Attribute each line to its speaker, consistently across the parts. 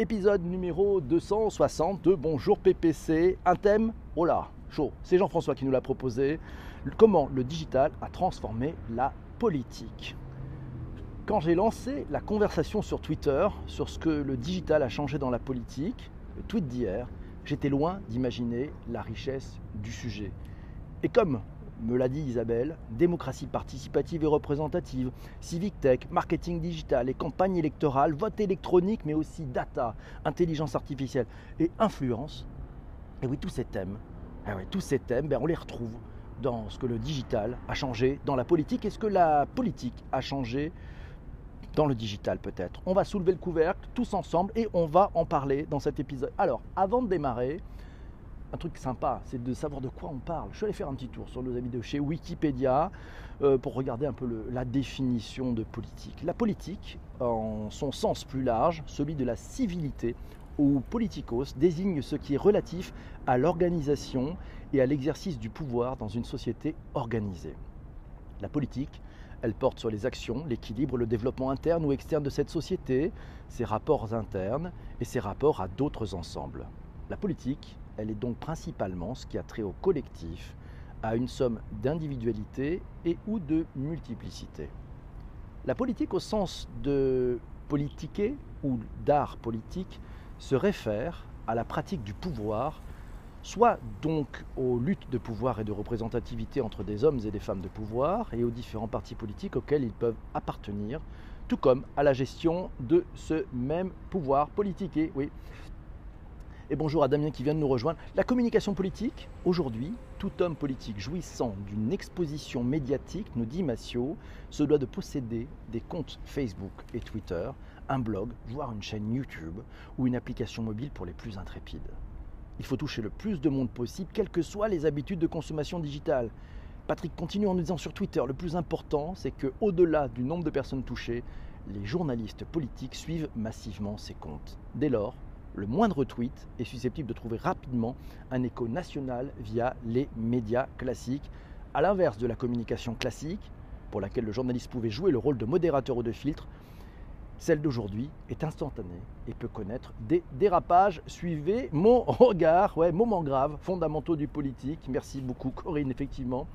Speaker 1: Épisode numéro 260 de Bonjour PPC. Un thème, oh là, chaud. C'est Jean-François qui nous l'a proposé. Comment le digital a transformé la politique. Quand j'ai lancé la conversation sur Twitter sur ce que le digital a changé dans la politique, le tweet d'hier, j'étais loin d'imaginer la richesse du sujet. Et comme me l'a dit Isabelle, démocratie participative et représentative, civic tech, marketing digital et campagne électorale, vote électronique, mais aussi data, intelligence artificielle et influence. Et oui, tous ces thèmes, on les retrouve dans ce que le digital a changé dans la politique et ce que la politique a changé dans le digital peut-être. On va soulever le couvercle tous ensemble et on va en parler dans cet épisode. Alors, avant de démarrer, un truc sympa, c'est de savoir de quoi on parle. Je suis allé faire un petit tour sur nos amis de chez Wikipédia pour regarder un peu la définition de politique. La politique, en son sens plus large, celui de la civilité ou politikos, désigne ce qui est relatif à l'organisation et à l'exercice du pouvoir dans une société organisée. La politique, elle porte sur les actions, l'équilibre, le développement interne ou externe de cette société, ses rapports internes et ses rapports à d'autres ensembles. La politique, elle est donc principalement ce qui a trait au collectif, à une somme d'individualité et ou de multiplicité. La politique au sens de politiquer ou d'art politique se réfère à la pratique du pouvoir, soit donc aux luttes de pouvoir et de représentativité entre des hommes et des femmes de pouvoir et aux différents partis politiques auxquels ils peuvent appartenir, tout comme à la gestion de ce même pouvoir politique. Et oui. Et bonjour à Damien qui vient de nous rejoindre. La communication politique, aujourd'hui, tout homme politique jouissant d'une exposition médiatique, nous dit Massio, se doit de posséder des comptes Facebook et Twitter, un blog, voire une chaîne YouTube ou une application mobile pour les plus intrépides. Il faut toucher le plus de monde possible, quelles que soient les habitudes de consommation digitale. Patrick continue en nous disant sur Twitter, le plus important, c'est qu'au-delà du nombre de personnes touchées, les journalistes politiques suivent massivement ces comptes. Dès lors, le moindre tweet est susceptible de trouver rapidement un écho national via les médias classiques. À l'inverse de la communication classique, pour laquelle le journaliste pouvait jouer le rôle de modérateur ou de filtre, celle d'aujourd'hui est instantanée et peut connaître des dérapages. Suivez mon regard, moment grave, fondamentaux du politique. Merci beaucoup Corinne, effectivement.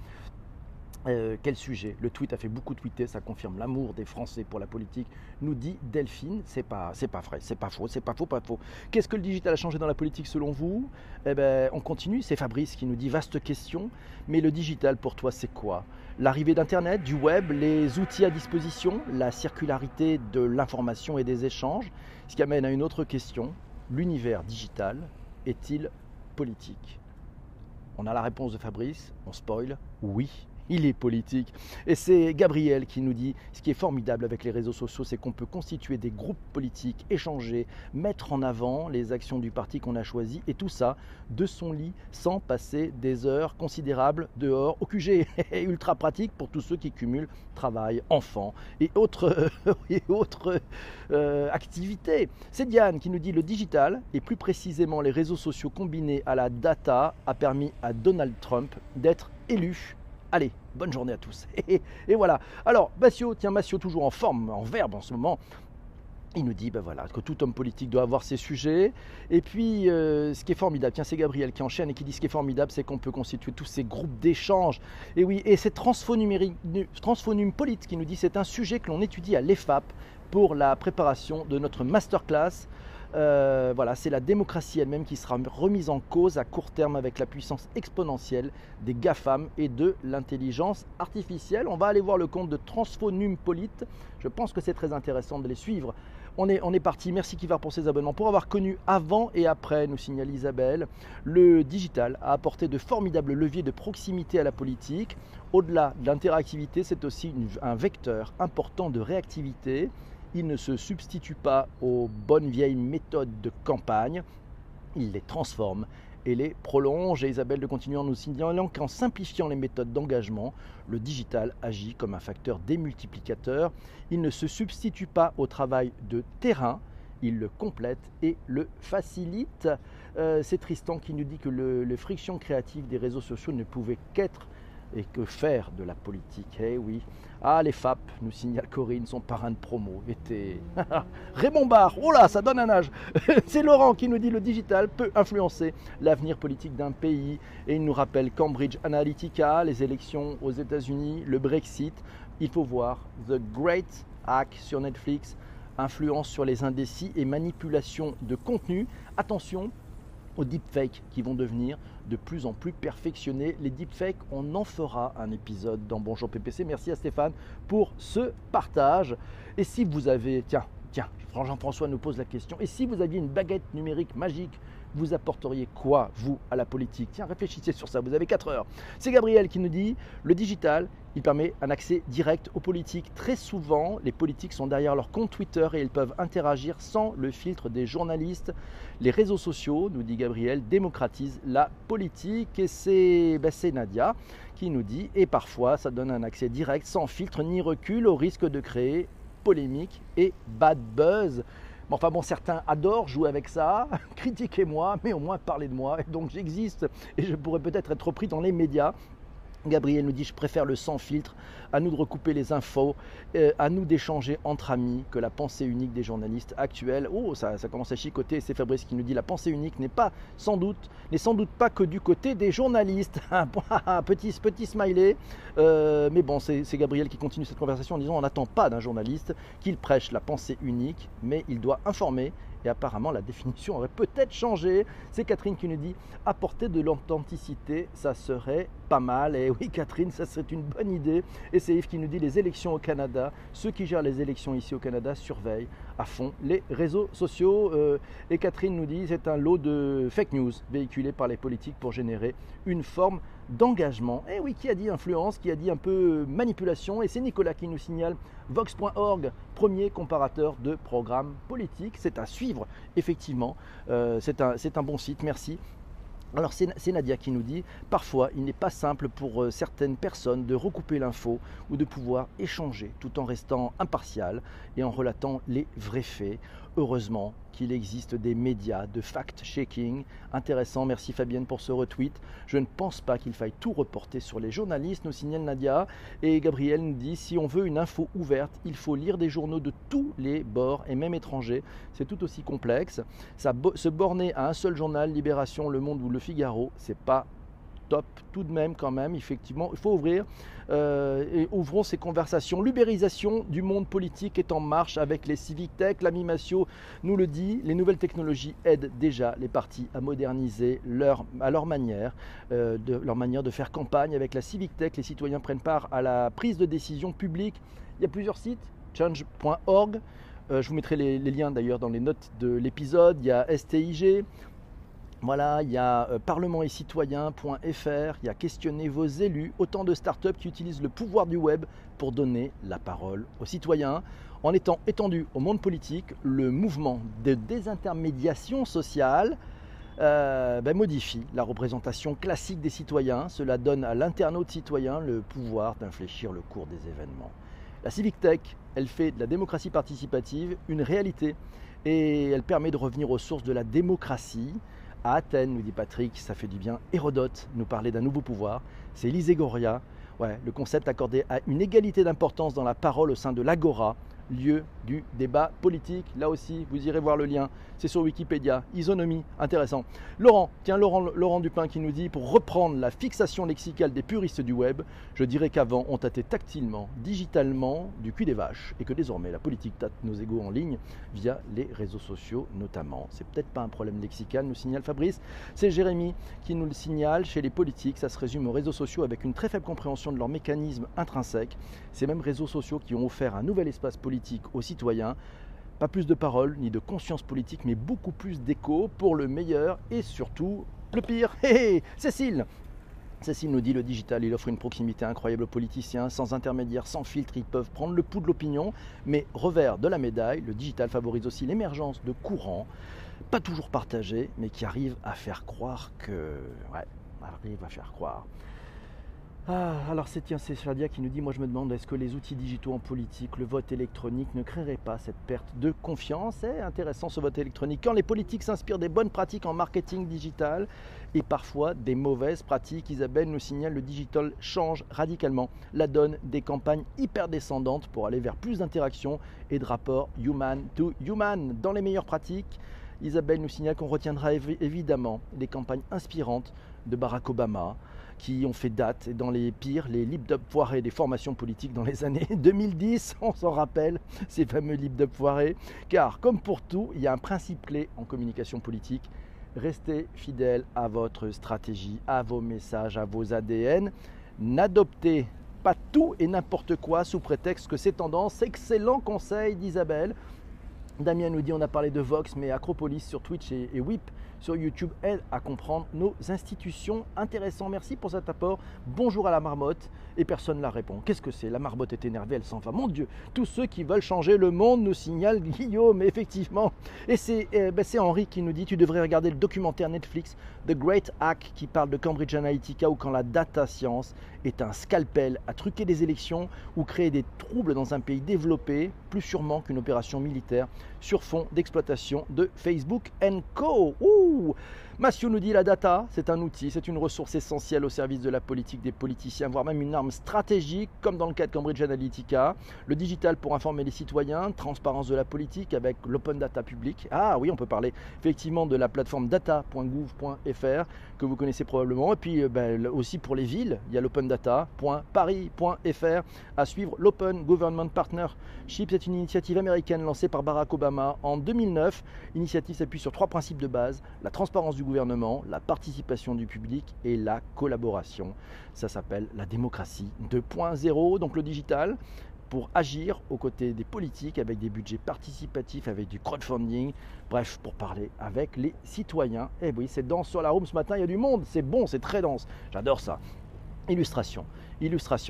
Speaker 1: Quel sujet. Le tweet a fait beaucoup tweeter, ça confirme l'amour des Français pour la politique, nous dit Delphine. C'est pas vrai, c'est pas faux. Qu'est-ce que le digital a changé dans la politique selon vous? On continue, c'est Fabrice qui nous dit vaste question, mais le digital pour toi c'est quoi? L'arrivée d'Internet, du web, les outils à disposition, la circularité de l'information et des échanges, ce qui amène à une autre question, l'univers digital est-il politique? On a la réponse de Fabrice, on spoil, oui. Il est politique. Et c'est Gabriel qui nous dit ce qui est formidable avec les réseaux sociaux, c'est qu'on peut constituer des groupes politiques, échanger, mettre en avant les actions du parti qu'on a choisi et tout ça de son lit sans passer des heures considérables dehors au QG. Ultra pratique pour tous ceux qui cumulent travail, enfants et autres, activités. C'est Diane qui nous dit le digital et plus précisément les réseaux sociaux combinés à la data a permis à Donald Trump d'être élu. Allez, bonne journée à tous. Et voilà. Alors, Massio toujours en forme, en verbe en ce moment. Il nous dit que tout homme politique doit avoir ses sujets. Et puis, ce qui est formidable, c'est Gabriel qui enchaîne et qui dit ce qui est formidable, c'est qu'on peut constituer tous ces groupes d'échange. Et oui, et c'est Transphonum Polite qui nous dit c'est un sujet que l'on étudie à l'EFAP pour la préparation de notre masterclass. C'est la démocratie elle-même qui sera remise en cause à court terme avec la puissance exponentielle des GAFAM et de l'intelligence artificielle. On va aller voir le compte de Transphonum Polite. Je pense que c'est très intéressant de les suivre. On est parti. Merci Kivar pour ses abonnements. Pour avoir connu avant et après, nous signale Isabelle, le digital a apporté de formidables leviers de proximité à la politique. Au-delà de l'interactivité, c'est aussi un vecteur important de réactivité. Il ne se substitue pas aux bonnes vieilles méthodes de campagne, il les transforme et les prolonge. Et Isabelle de continuer en nous signalant qu'en simplifiant les méthodes d'engagement, le digital agit comme un facteur démultiplicateur. Il ne se substitue pas au travail de terrain, il le complète et le facilite. C'est Tristan qui nous dit que les frictions créatives des réseaux sociaux ne pouvaient qu'être et que faire de la politique. Eh oui. Ah, les FAP, nous signale Corinne, son parrain de promo était Raymond Barre. Oh là, ça donne un âge. C'est Laurent qui nous dit le digital peut influencer l'avenir politique d'un pays. Et il nous rappelle Cambridge Analytica, les élections aux États-Unis, le Brexit. Il faut voir The Great Hack sur Netflix, influence sur les indécis et manipulation de contenu. Attention aux deepfakes qui vont devenir de plus en plus perfectionnés. Les deepfakes, on en fera un épisode dans Bonjour PPC. Merci à Stéphane pour ce partage. Et si vous avez, tiens, Jean-François nous pose la question, et si vous aviez une baguette numérique magique, vous apporteriez quoi, vous, à la politique? Tiens, réfléchissez sur ça, vous avez 4 heures. C'est Gabriel qui nous dit, le digital, il permet un accès direct aux politiques. Très souvent, les politiques sont derrière leur compte Twitter et ils peuvent interagir sans le filtre des journalistes. Les réseaux sociaux, nous dit Gabriel, démocratisent la politique. Et c'est Nadia qui nous dit, et parfois, ça donne un accès direct, sans filtre ni recul, au risque de créer polémique et bad buzz. Enfin bon, certains adorent jouer avec ça, critiquez-moi, mais au moins parlez de moi. Et donc j'existe et je pourrais peut-être être pris dans les médias. Gabriel nous dit, je préfère le sans filtre, à nous de recouper les infos, à nous d'échanger entre amis, que la pensée unique des journalistes actuels. Oh, ça commence à chicoter. C'est Fabrice qui nous dit, la pensée unique n'est sans doute pas que du côté des journalistes. petit smiley. Mais bon, c'est Gabriel qui continue cette conversation en disant, on n'attend pas d'un journaliste qu'il prêche la pensée unique, mais il doit informer. Et apparemment, la définition aurait peut-être changé. C'est Catherine qui nous dit, apporter de l'authenticité, ça serait pas mal. Et oui, Catherine, ça serait une bonne idée. Et c'est Yves qui nous dit, les élections au Canada, ceux qui gèrent les élections ici au Canada surveillent à fond les réseaux sociaux. Et Catherine nous dit, c'est un lot de fake news véhiculés par les politiques pour générer une forme d'engagement. Et oui, qui a dit influence, qui a dit un peu manipulation. Et c'est Nicolas qui nous signale Vox.org, premier comparateur de programmes politiques. C'est à suivre, effectivement. C'est un bon site, merci. Alors c'est Nadia qui nous dit, parfois il n'est pas simple pour certaines personnes de recouper l'info ou de pouvoir échanger tout en restant impartial et en relatant les vrais faits. Heureusement qu'il existe des médias de fact-checking. Intéressant, merci Fabienne pour ce retweet. Je ne pense pas qu'il faille tout reporter sur les journalistes, nous signale Nadia. Et Gabriel nous dit, si on veut une info ouverte, il faut lire des journaux de tous les bords et même étrangers. C'est tout aussi complexe. Se borner à un seul journal, Libération, Le Monde ou Le Figaro, c'est pas top tout de même quand même, effectivement, il faut ouvrir et ouvrons ces conversations. L'ubérisation du monde politique est en marche avec les civic tech. L'ami Massio nous le dit, les nouvelles technologies aident déjà les partis à moderniser leur manière de faire campagne. Avec la civic tech, les citoyens prennent part à la prise de décision publique. Il y a plusieurs sites, change.org, je vous mettrai les liens d'ailleurs dans les notes de l'épisode. Il y a STIG. Voilà, il y a parlement et citoyen.fr, il y a questionner vos élus, autant de startups qui utilisent le pouvoir du web pour donner la parole aux citoyens. En étant étendu au monde politique, le mouvement de désintermédiation sociale modifie la représentation classique des citoyens. Cela donne à l'internaute citoyen le pouvoir d'infléchir le cours des événements. La civic tech, elle fait de la démocratie participative une réalité et elle permet de revenir aux sources de la démocratie. À Athènes, nous dit Patrick, ça fait du bien. Hérodote nous parlait d'un nouveau pouvoir. C'est l'Iségoria, le concept accordé à une égalité d'importance dans la parole au sein de l'Agora, lieu du débat politique. Là aussi, vous irez voir le lien, c'est sur Wikipédia. Isonomie, intéressant. Laurent Dupin qui nous dit, pour reprendre la fixation lexicale des puristes du web, je dirais qu'avant, on tâtait tactilement, digitalement, du cul des vaches, et que désormais, la politique tâte nos égos en ligne via les réseaux sociaux notamment. C'est peut-être pas un problème lexical, nous signale Fabrice. C'est Jérémy qui nous le signale. Chez les politiques, ça se résume aux réseaux sociaux avec une très faible compréhension de leurs mécanismes intrinsèques. Ces mêmes réseaux sociaux qui ont offert un nouvel espace politique aux citoyens. Pas plus de paroles ni de conscience politique, mais beaucoup plus d'écho pour le meilleur et surtout le pire. Cécile nous dit, le digital, il offre une proximité incroyable aux politiciens. Sans intermédiaire, sans filtre, ils peuvent prendre le pouls de l'opinion. Mais revers de la médaille, le digital favorise aussi l'émergence de courants, pas toujours partagés, mais qui arrivent à faire croire que... arrivent à faire croire. Alors c'est Shadia qui nous dit, moi je me demande, est-ce que les outils digitaux en politique, le vote électronique ne créerait pas cette perte de confiance? C'est intéressant ce vote électronique. Quand les politiques s'inspirent des bonnes pratiques en marketing digital et parfois des mauvaises pratiques, Isabelle nous signale, le digital change radicalement la donne des campagnes hyper descendantes pour aller vers plus d'interaction et de rapports human to human. Dans les meilleures pratiques, Isabelle nous signale qu'on retiendra évidemment les campagnes inspirantes de Barack Obama, qui ont fait date, et dans les pires, les lip-dub foirés des formations politiques dans les années 2010, on s'en rappelle, ces fameux lip-dub foirés, car comme pour tout, il y a un principe clé en communication politique: restez fidèle à votre stratégie, à vos messages, à vos ADN, n'adoptez pas tout et n'importe quoi sous prétexte que c'est tendance. Excellent conseil d'Isabelle. Damien nous dit, on a parlé de Vox, mais Acropolis sur Twitch et Whip sur YouTube aide à comprendre nos institutions. Intéressant, merci pour cet apport. Bonjour à la marmotte, et personne ne la répond. Qu'est-ce que c'est? La marmotte est énervée, elle s'en va. Mon Dieu, tous ceux qui veulent changer le monde, nous signale Guillaume, effectivement. Et c'est Henri qui nous dit, tu devrais regarder le documentaire Netflix The Great Hack qui parle de Cambridge Analytica, ou quand la data science est un scalpel à truquer des élections ou créer des troubles dans un pays développé, plus sûrement qu'une opération militaire sur fond d'exploitation de Facebook & Co. Mathieu nous dit, la data, c'est un outil, c'est une ressource essentielle au service de la politique des politiciens, voire même une arme stratégique, comme dans le cas de Cambridge Analytica. Le digital pour informer les citoyens, transparence de la politique avec l'open data public. Ah oui, on peut parler effectivement de la plateforme data.gouv.fr que vous connaissez probablement. Et puis aussi pour les villes, il y a l'open data.paris.fr. À suivre, l'Open Government Partnership, c'est une initiative américaine lancée par Barack Obama en 2009. L'initiative s'appuie sur 3 principes de base: la transparence du gouvernement, la participation du public et la collaboration. Ça s'appelle la démocratie 2.0, donc le digital, pour agir aux côtés des politiques avec des budgets participatifs, avec du crowdfunding, bref, pour parler avec les citoyens. Et oui, c'est dense sur la room ce matin, il y a du monde, c'est bon, c'est très dense, j'adore ça. Illustration,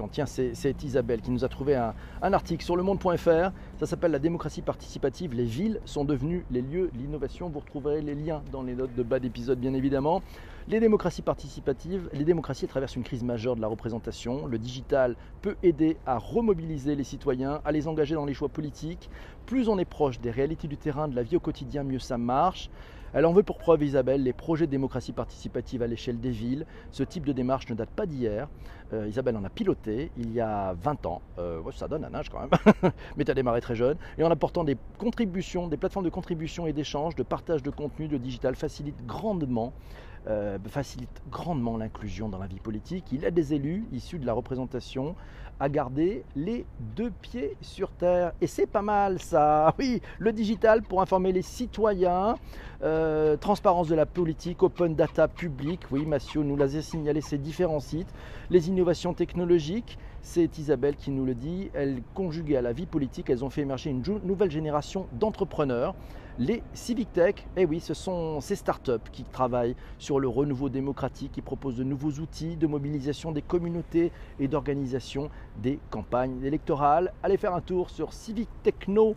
Speaker 1: tiens, c'est Isabelle qui nous a trouvé un article sur lemonde.fr, ça s'appelle la démocratie participative, les villes sont devenues les lieux de l'innovation. Vous retrouverez les liens dans les notes de bas d'épisode bien évidemment. Les démocraties participatives, les démocraties traversent une crise majeure de la représentation. Le digital peut aider à remobiliser les citoyens, à les engager dans les choix politiques. Plus on est proche des réalités du terrain, de la vie au quotidien, mieux ça marche. Elle en veut pour preuve, Isabelle, les projets de démocratie participative à l'échelle des villes. Ce type de démarche ne date pas d'hier. Isabelle en a piloté il y a 20 ans. Ça donne un âge quand même, mais tu as démarré très jeune. Et en apportant des contributions, des plateformes de contribution et d'échange, de partage de contenu, le digital facilite grandement l'inclusion dans la vie politique. Il aide des élus issus de la représentation à garder les 2 pieds sur terre. Et c'est pas mal ça. Oui, le digital pour informer les citoyens, transparence de la politique, open data public. Oui, Mathieu nous l'a signalé, ces différents sites. Les innovations technologiques, c'est Isabelle qui nous le dit. Elles, conjuguées à la vie politique, elles ont fait émerger une nouvelle génération d'entrepreneurs. Les Civic Tech, oui, ce sont ces startups qui travaillent sur le renouveau démocratique, qui proposent de nouveaux outils de mobilisation des communautés et d'organisation des campagnes électorales. Allez faire un tour sur civictechno.fr.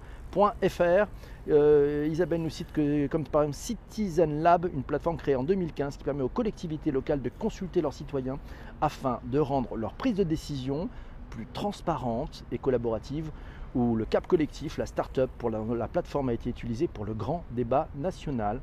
Speaker 1: Isabelle nous cite que, comme par exemple Citizen Lab, une plateforme créée en 2015 qui permet aux collectivités locales de consulter leurs citoyens afin de rendre leur prise de décision plus transparente et collaborative. Où le Cap Collectif, la start-up pour la plateforme, a été utilisée pour le grand débat national.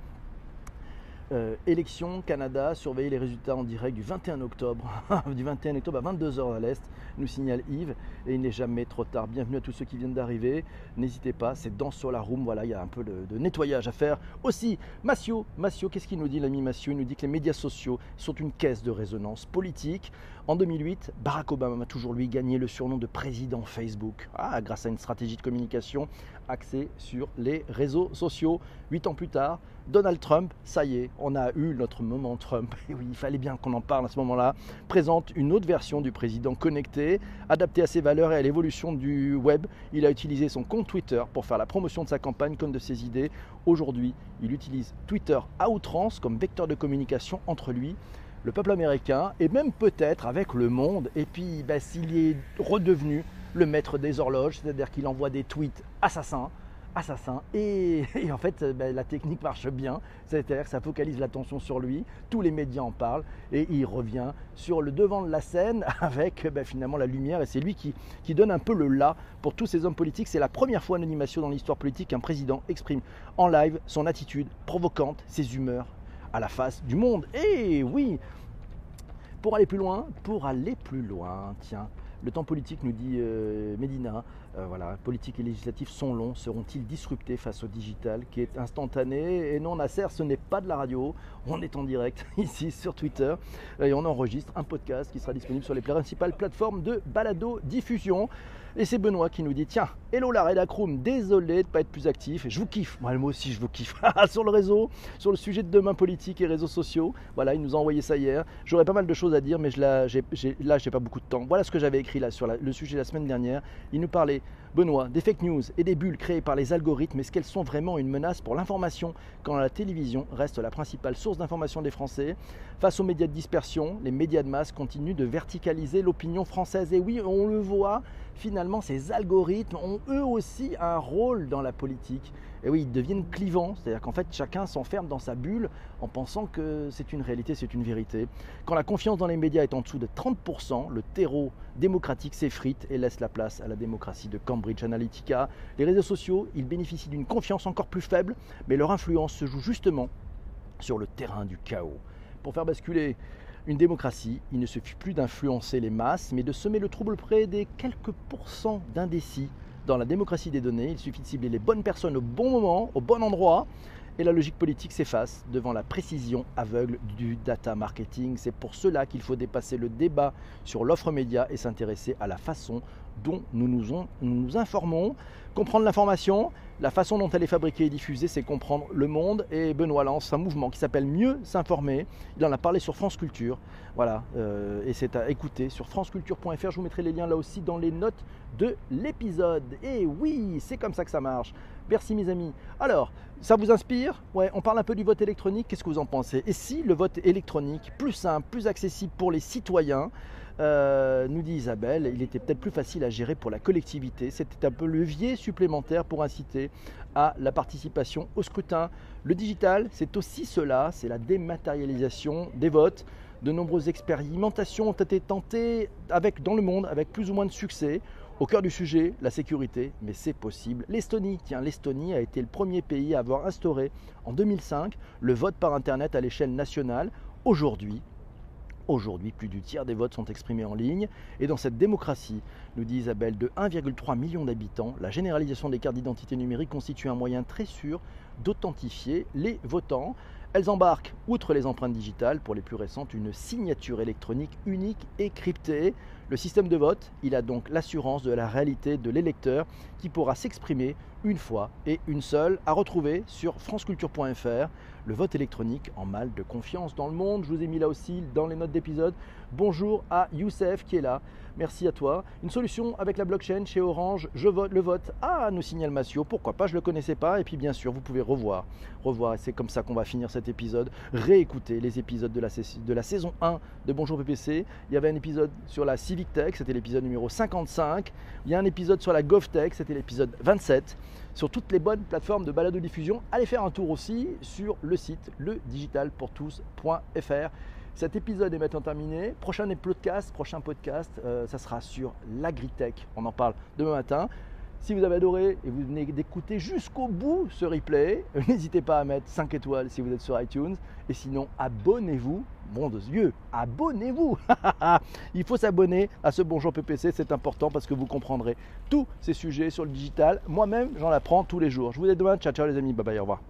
Speaker 1: Élection Canada, surveiller les résultats en direct du 21 octobre, du 21 octobre à 22h à l'Est, nous signale Yves, et il n'est jamais trop tard. Bienvenue à tous ceux qui viennent d'arriver, n'hésitez pas, c'est dans sur la room, voilà, il y a un peu de nettoyage à faire. Aussi, Mathieu, qu'est-ce qu'il nous dit l'ami Mathieu? Il nous dit que les médias sociaux sont une caisse de résonance politique. En 2008, Barack Obama a toujours lui gagné le surnom de président Facebook, grâce à une stratégie de communication axée sur les réseaux sociaux. 8 ans plus tard, Donald Trump, ça y est, on a eu notre moment Trump. Et oui, il fallait bien qu'on en parle à ce moment-là. Présente une autre version du président connecté, adapté à ses valeurs et à l'évolution du web. Il a utilisé son compte Twitter pour faire la promotion de sa campagne comme de ses idées. Aujourd'hui, il utilise Twitter à outrance comme vecteur de communication entre lui, le peuple américain et même peut-être avec le monde. Et puis, s'il est redevenu le maître des horloges, c'est-à-dire qu'il envoie des tweets assassins assassin. Et en fait, la technique marche bien, c'est-à-dire que ça focalise l'attention sur lui, tous les médias en parlent, et il revient sur le devant de la scène avec finalement la lumière, et c'est lui qui donne un peu le là pour tous ces hommes politiques. C'est la première fois en animation dans l'histoire politique qu'un président exprime en live son attitude provocante, ses humeurs à la face du monde. Et oui, pour aller plus loin, tiens, le temps politique, nous dit Médina, voilà, politique et législatif sont longs, seront-ils disruptés face au digital qui est instantané? Et non, Nasser, ce n'est pas de la radio, on est en direct ici sur Twitter et on enregistre un podcast qui sera disponible sur les principales plateformes de balado-diffusion. Et c'est Benoît qui nous dit, tiens, hello la rédacroom, désolé de ne pas être plus actif, je vous kiffe, moi aussi je vous kiffe, sur le réseau, sur le sujet de demain politique et réseaux sociaux. Voilà, il nous a envoyé ça hier, j'aurais pas mal de choses à dire, mais là j'ai pas beaucoup de temps. Voilà ce que j'avais écrit là sur le sujet la semaine dernière. Il nous parlait, Benoît, des fake news et des bulles créées par les algorithmes. Est-ce qu'elles sont vraiment une menace pour l'information quand la télévision reste la principale source d'information des Français? Face aux médias de dispersion, les médias de masse continuent de verticaliser l'opinion française. Et oui, on le voit, finalement, ces algorithmes ont eux aussi un rôle dans la politique. Et oui, ils deviennent clivants, c'est-à-dire qu'en fait, chacun s'enferme dans sa bulle en pensant que c'est une réalité, c'est une vérité. Quand la confiance dans les médias est en dessous de 30%, le terreau démocratique s'effrite et laisse la place à la démocratie de Cambridge Analytica. Les réseaux sociaux, ils bénéficient d'une confiance encore plus faible, mais leur influence se joue justement sur le terrain du chaos. Pour faire basculer une démocratie, il ne suffit plus d'influencer les masses, mais de semer le trouble près des quelques pourcents d'indécis. Dans la démocratie des données, il suffit de cibler les bonnes personnes au bon moment, au bon endroit, et la logique politique s'efface devant la précision aveugle du data marketing. C'est pour cela qu'il faut dépasser le débat sur l'offre média et s'intéresser à la façon dont nous nous informons. Comprendre l'information, la façon dont elle est fabriquée et diffusée, c'est comprendre le monde. Et Benoît lance un mouvement qui s'appelle Mieux s'informer. Il en a parlé sur France Culture. Voilà, et c'est à écouter sur franceculture.fr. Je vous mettrai les liens là aussi dans les notes de l'épisode. Et oui, c'est comme ça que ça marche. Merci mes amis. Alors, ça vous inspire? Ouais, on parle un peu du vote électronique. Qu'est-ce que vous en pensez? Et si le vote électronique, plus simple, plus accessible pour les citoyens, nous dit Isabelle, il était peut-être plus facile à gérer pour la collectivité. C'était un peu levier supplémentaire pour inciter à la participation au scrutin. Le digital, c'est aussi cela, c'est la dématérialisation des votes. De nombreuses expérimentations ont été tentées dans le monde avec plus ou moins de succès. Au cœur du sujet, la sécurité, mais c'est possible. L'Estonie a été le premier pays à avoir instauré en 2005 le vote par Internet à l'échelle nationale. Aujourd'hui, plus du tiers des votes sont exprimés en ligne. Et dans cette démocratie, nous dit Isabelle, de 1,3 million d'habitants, la généralisation des cartes d'identité numérique constitue un moyen très sûr d'authentifier les votants. Elles embarquent, outre les empreintes digitales, pour les plus récentes, une signature électronique unique et cryptée. Le système de vote, il a donc l'assurance de la réalité de l'électeur qui pourra s'exprimer une fois et une seule, à retrouver sur franceculture.fr. Le vote électronique en mal de confiance dans le monde. Je vous ai mis là aussi dans les notes d'épisode. Bonjour à Youssef qui est là. Merci à toi. Une solution avec la blockchain chez Orange. Je vote le vote. Ah, nous signale Massio. Pourquoi pas, je ne le connaissais pas. Et puis bien sûr, vous pouvez revoir. Et c'est comme ça qu'on va finir cet épisode. Réécouter les épisodes de la saison 1 de Bonjour PPC. Il y avait un épisode sur la Civic Tech, c'était l'épisode numéro 55. Il y a un épisode sur la GovTech, c'était l'épisode 27. Sur toutes les bonnes plateformes de balado-diffusion. Allez faire un tour aussi sur le site ledigitalpourtous.fr. Cet épisode est maintenant terminé. Prochain podcast, ça sera sur l'agritech. On en parle demain matin. Si vous avez adoré et vous venez d'écouter jusqu'au bout ce replay, n'hésitez pas à mettre 5 étoiles si vous êtes sur iTunes. Et sinon, abonnez-vous. Bon Dieu, abonnez-vous. Il faut s'abonner à ce Bonjour PPC, c'est important parce que vous comprendrez tous ces sujets sur le digital. Moi-même, j'en apprends tous les jours. Je vous dis demain. Ciao, ciao les amis. Bye bye, au revoir.